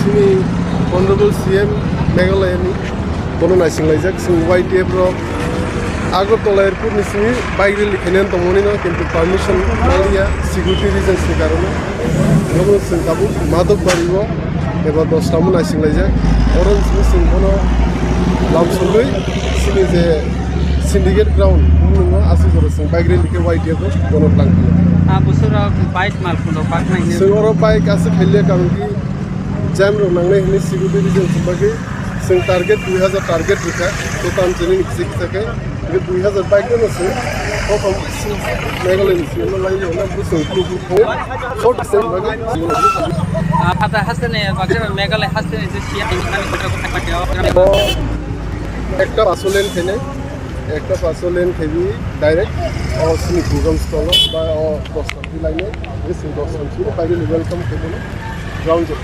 Chini Honorable CM Meghalayani Bono Naisinglaijak Sing YTF ROK Agartala Airport ni sini bike rally khenen tomoni na kintu permission maliya security reasons ni karone nomo sing kabu madok baribo eba 10 ta mon naisinglaijak orange ni sing bono Lamsogo sini je syndicate ground nungo asi joro sing bike rally ke YTF bono plan busura bike mal kuno park nai ne singoro bike ase khelle kaunki jam ro nangnai hini security reasons bagi sing target 2000 target rika to tam chini sik take 2000 bike no se of Meghalaya se no lai na busung ku short sen bagi ata hasne bagre Meghalaya hasne je sia ini একটা পাসোলেন খেলে একটা পাসোলেন খেবি direct और सिनी programme stall বা দস্তান লাইনে receive দস্তান ছিল বাইরে welcome খেলে গ্রাউন্ড জব